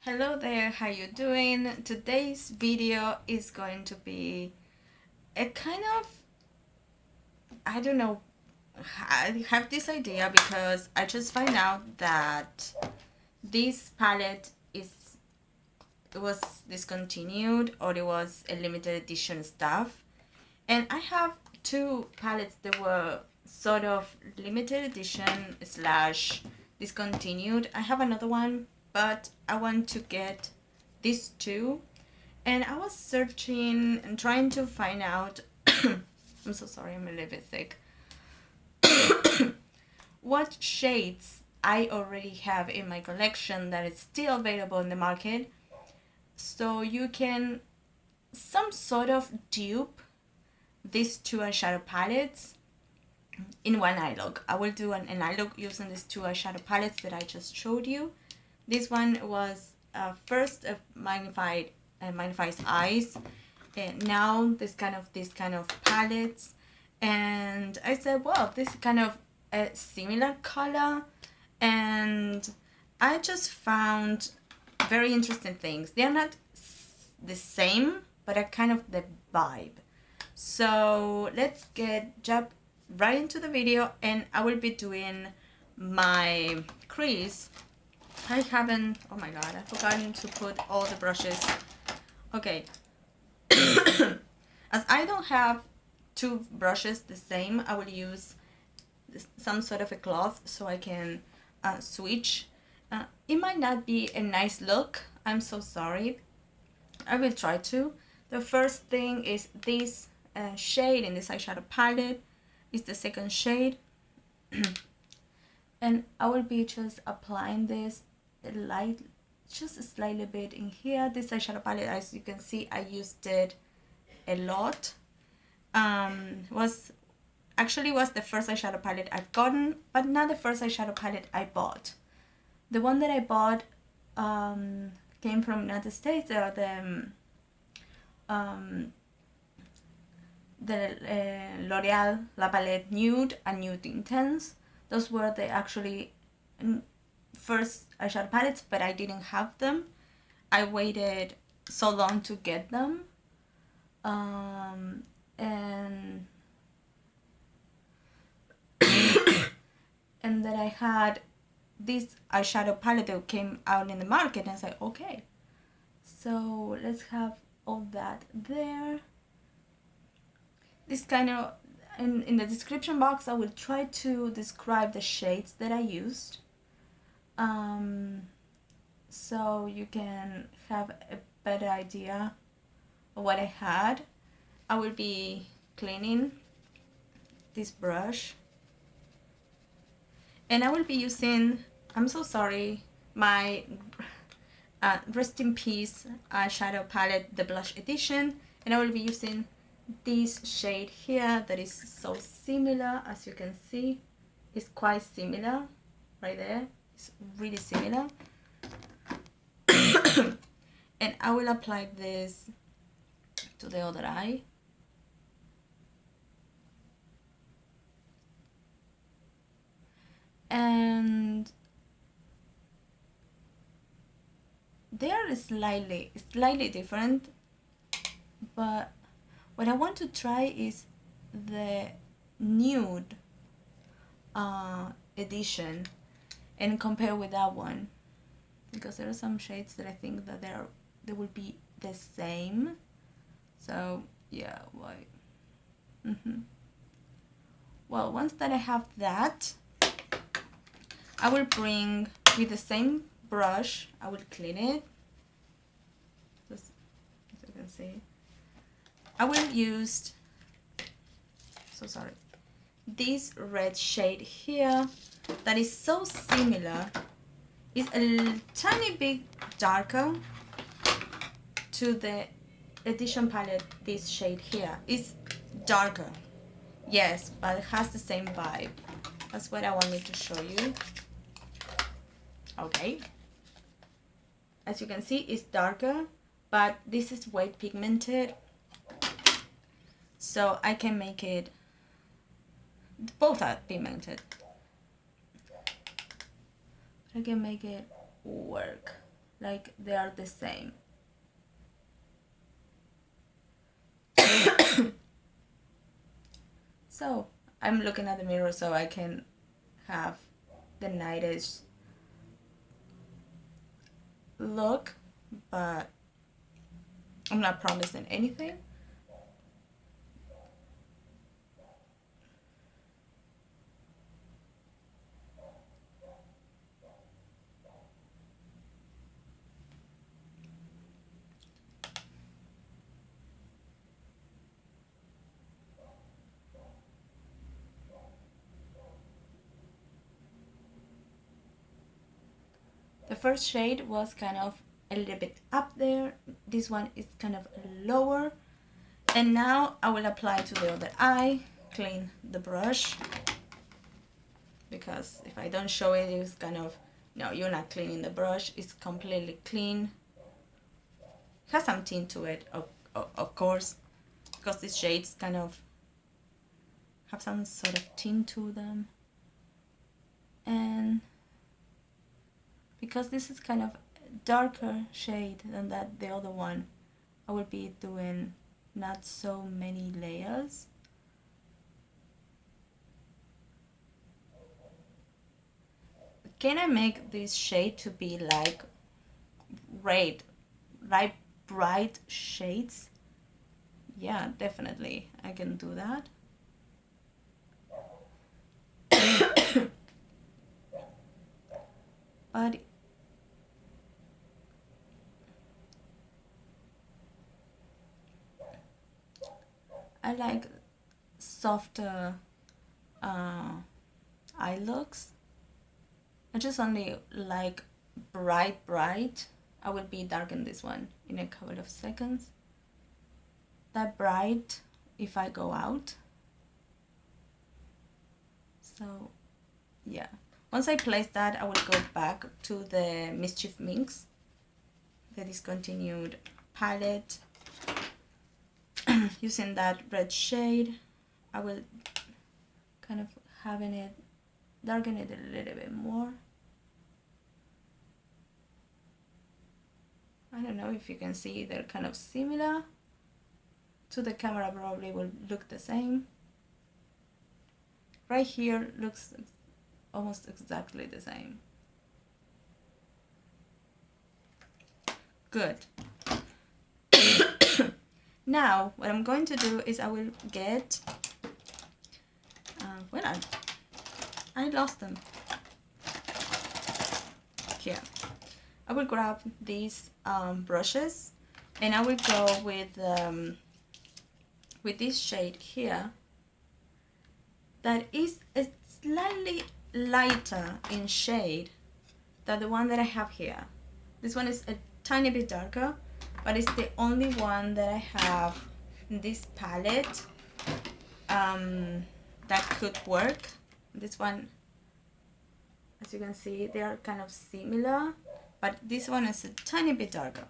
Hello there, how you doing? Today's video is going to be a kind of, I don't know, I have this idea because I just find out that this palette it was discontinued, or it was a limited edition stuff, and I have two palettes that were sort of limited edition slash discontinued. I have another one, but I want to get these two, and I was searching and trying to find out I'm so sorry, I'm a little bit sick. What shades I already have in my collection that is still available in the market, so you can some sort of dupe these two eyeshadow palettes in one eye look. I will do an eye look using these two eyeshadow palettes that I just showed you. This one was first magnifies eyes, and now this kind of palettes. And I said, well, this is kind of a similar color, and I just found very interesting things. They're not the same, but are kind of the vibe. So let's jump right into the video, and I will be doing my crease. I haven't, oh my god, I've forgotten to put all the brushes. Okay. As I don't have two brushes the same, I will use some sort of a cloth so I can switch. It might not be a nice look, I'm so sorry. I will try to. The first thing is this shade in this eyeshadow palette is the second shade. And I will be just applying this light, just slightly bit in here. This eyeshadow palette, as you can see, I used it a lot. Was the first eyeshadow palette I've gotten, but not the first eyeshadow palette I bought. The one that I bought came from United States. The L'Oreal La Palette Nude and Nude Intense. Those were the actually first eyeshadow palettes, but I didn't have them. I waited so long to get them. And and then I had this eyeshadow palette that came out in the market, and I was like, okay, so let's have all that there. This kind of, in the description box, I will try to describe the shades that I used, so you can have a better idea of what I had. I will be cleaning this brush, and I will be using, I'm so sorry, my Rest in Peace eyeshadow palette, the blush edition, and I will be using this shade here that is so similar. As you can see, it's quite similar right there. It's really similar. And I will apply this to the other eye. And they are slightly different, but what I want to try is the nude edition and compare with that one, because there are some shades that I think that they will be the same. So yeah, why? Well, once that I have that, I will bring with the same brush, I will clean it, just as you can see. I will use, so sorry, this red shade here that is so similar. It's a tiny bit darker to the edition palette. This shade here is darker, yes, but it has the same vibe. That's what I wanted to show you. Okay, as you can see, it's darker, but this is white pigmented, so I can make it, both are pigmented, I can make it work. like they are the same. So I'm looking at the mirror so I can have the nightish look, but I'm not promising anything. The first shade was kind of a little bit up there. This one is kind of lower. And now I will apply to the other eye, clean the brush. Because if I don't show it, it's kind of, no, you're not cleaning the brush. It's completely clean. It has some tint to it, of course, because these shades kind of have some sort of tint to them. And because this is kind of a darker shade than the other one, I will be doing not so many layers. Can I make this shade to be like red, like bright shades? Yeah, definitely I can do that. But I like softer eye looks. I just only like bright. I will be darken this one in a couple of seconds. That bright if I go out. So yeah, once I place that, I will go back to the Mischief Minx, the discontinued palette. Using that red shade, I will kind of having it, darken it a little bit more. I don't know if you can see, they're kind of similar. To the camera probably will look the same. Right here looks almost exactly the same. Good. Now what I'm going to do is I will get well, I lost them here. I will grab these brushes and I will go with this shade here that is a slightly lighter in shade than the one that I have here. This one is a tiny bit darker, but it's the only one that I have in this palette that could work. This one, as you can see, they are kind of similar, but this one is a tiny bit darker.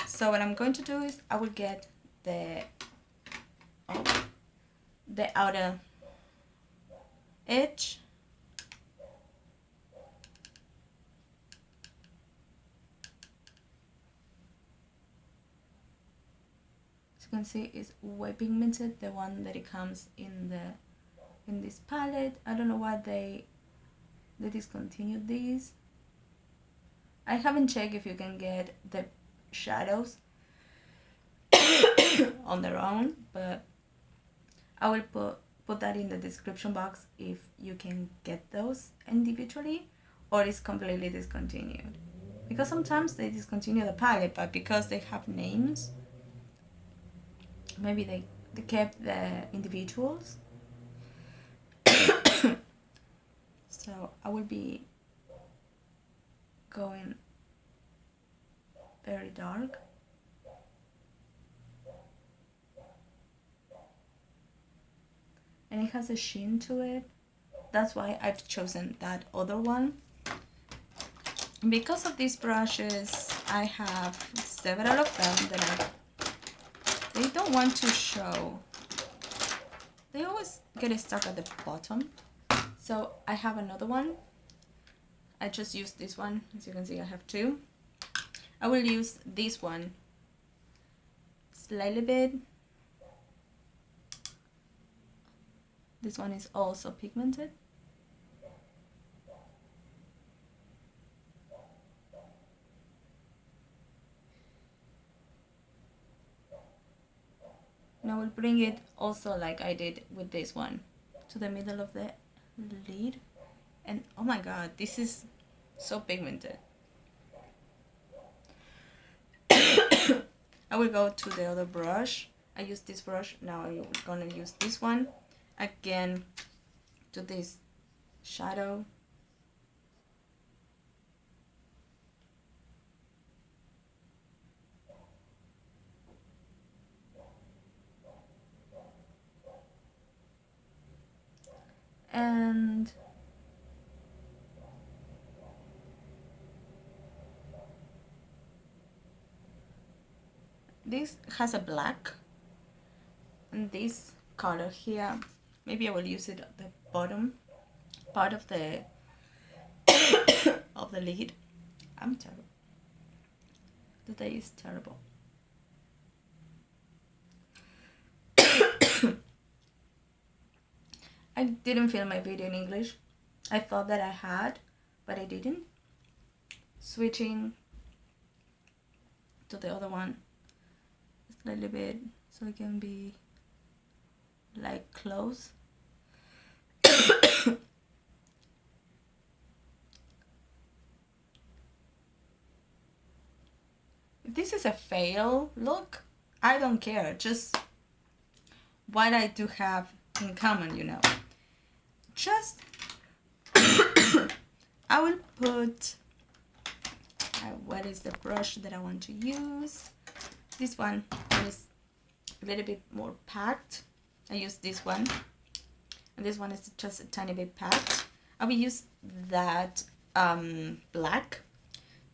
So what I'm going to do is I will get the outer edge. As you can see, it's way pigmented, the one that it comes in this palette. I don't know why they discontinued these. I haven't checked if you can get the shadows on their own, but I will put that in the description box if you can get those individually or it's completely discontinued. Because sometimes they discontinue the palette, but because they have names, maybe they kept the individuals. So I will be going very dark. And it has a sheen to it. That's why I've chosen that other one. Because of these brushes, I have several of them that they don't want to show. They always get stuck at the bottom. So I have another one. I just used this one. As you can see, I have two. I will use this one slightly bit. This one is also pigmented. And I will bring it also like I did with this one to the middle of the lid. And oh my god, this is so pigmented. I will go to the other brush. I use this brush, now I'm gonna use this one again to this shadow. And this has a black, and this color here, maybe I will use it at the bottom part of the of the lid. I'm terrible. Today is terrible. I didn't film my video in English. I thought that I had, but I didn't. Switching to the other one a little bit so it can be like close. If this is a fail look, I don't care. Just what I do have in common, you know. Just I will put what is the brush that I want to use. This one is a little bit more packed. I use this one, and this one is just a tiny bit packed. I will use that black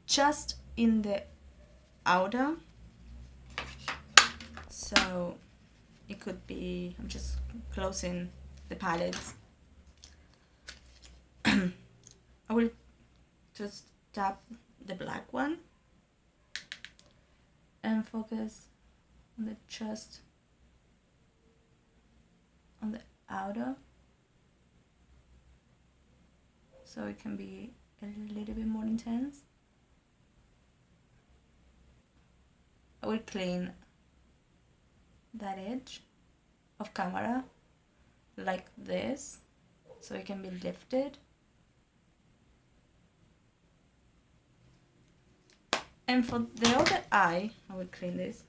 just in the outer, so it could be, I'm just closing the palettes. I will just tap the black one and focus on the chest, on the outer, so it can be a little bit more intense. I will clean that edge of camera like this so it can be lifted. And for the other eye, I will clean this.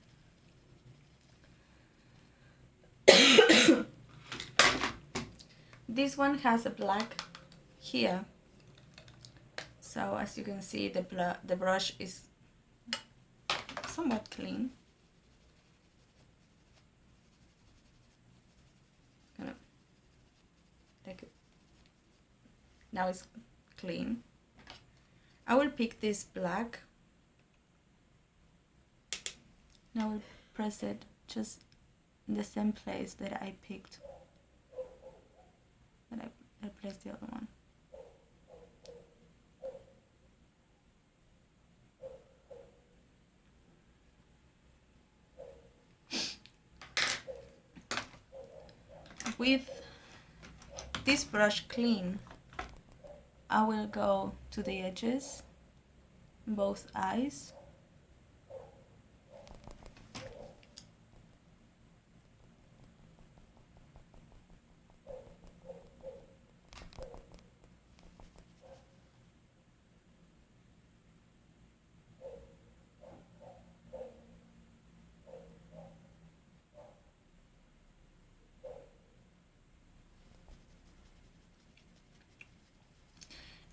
This one has a black here, so as you can see, the brush is somewhat clean. Kind of like now it's clean. I will pick this black. Now I will press it just in the same place that I picked, that I placed the other one. With this brush clean, I will go to the edges, both eyes.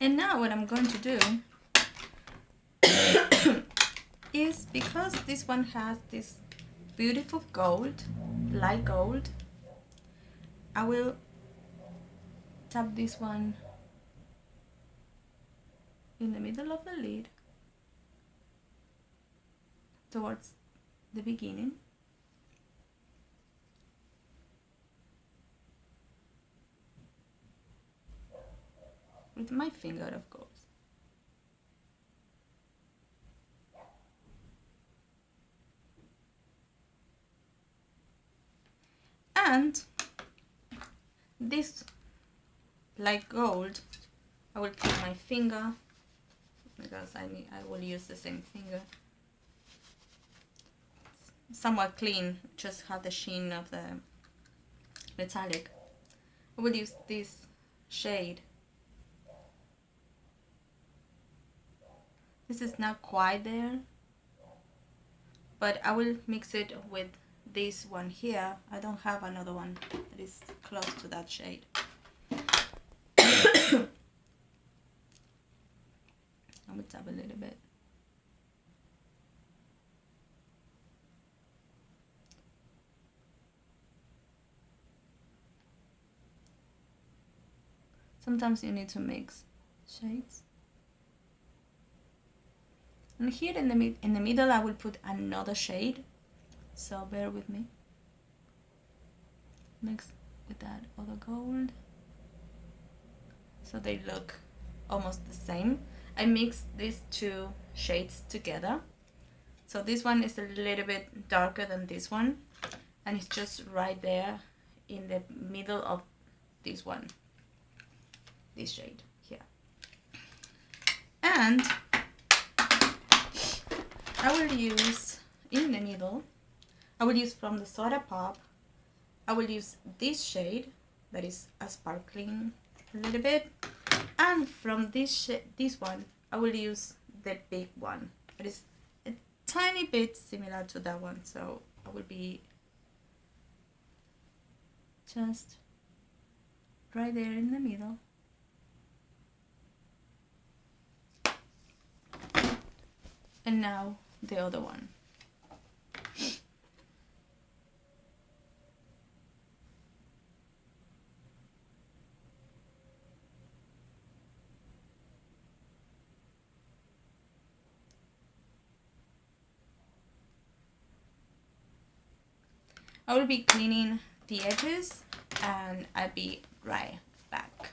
And now what I'm going to do is, because this one has this beautiful gold, light gold, I will tap this one in the middle of the lid towards the beginning. With my finger, of course. And this light gold, I will put my finger because I will use the same finger. Somewhat clean, just have the sheen of the metallic. I will use this shade. This is not quite there, but I will mix it with this one here. I don't have another one that is close to that shade. I will tap a little bit. Sometimes you need to mix shades. And here in the middle, I will put another shade. So bear with me. Mix with that other gold. So they look almost the same. I mixed these two shades together. So this one is a little bit darker than this one. And it's just right there in the middle of this one. This shade here. And I will use in the middle, I will use from the Soda Pop, I will use this shade that is a sparkling a little bit, and from this one I will use the big one. It is a tiny bit similar to that one, so I will be just right there in the middle. And now the other one. I will be cleaning the edges and I'll be right back.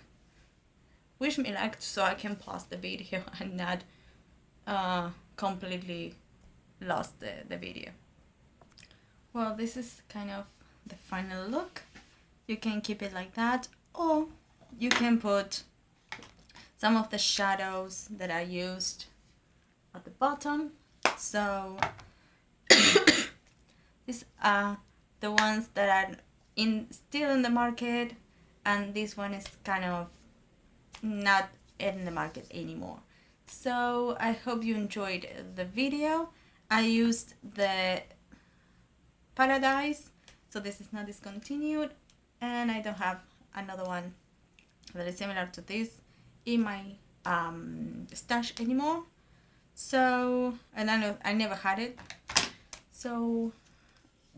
Wish me luck so I can pause the video and not completely lost the video. Well, this is kind of the final look. You can keep it like that, or you can put some of the shadows that I used at the bottom. So these are the ones that are still in the market, and this one is kind of not in the market anymore. So I hope you enjoyed the video. I used the Paradise, so this is not discontinued, and I don't have another one that is similar to this in my stash anymore. So, and I never had it. So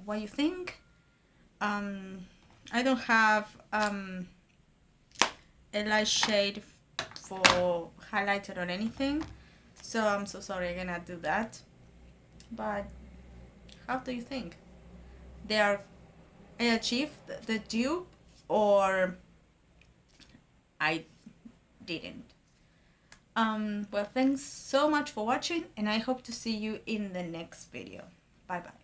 what you think? I don't have a light shade for highlighter or anything, so I'm so sorry I cannot do that. But how do you think? I achieved the dupe, or I didn't? Well, thanks so much for watching, and I hope to see you in the next video. Bye bye.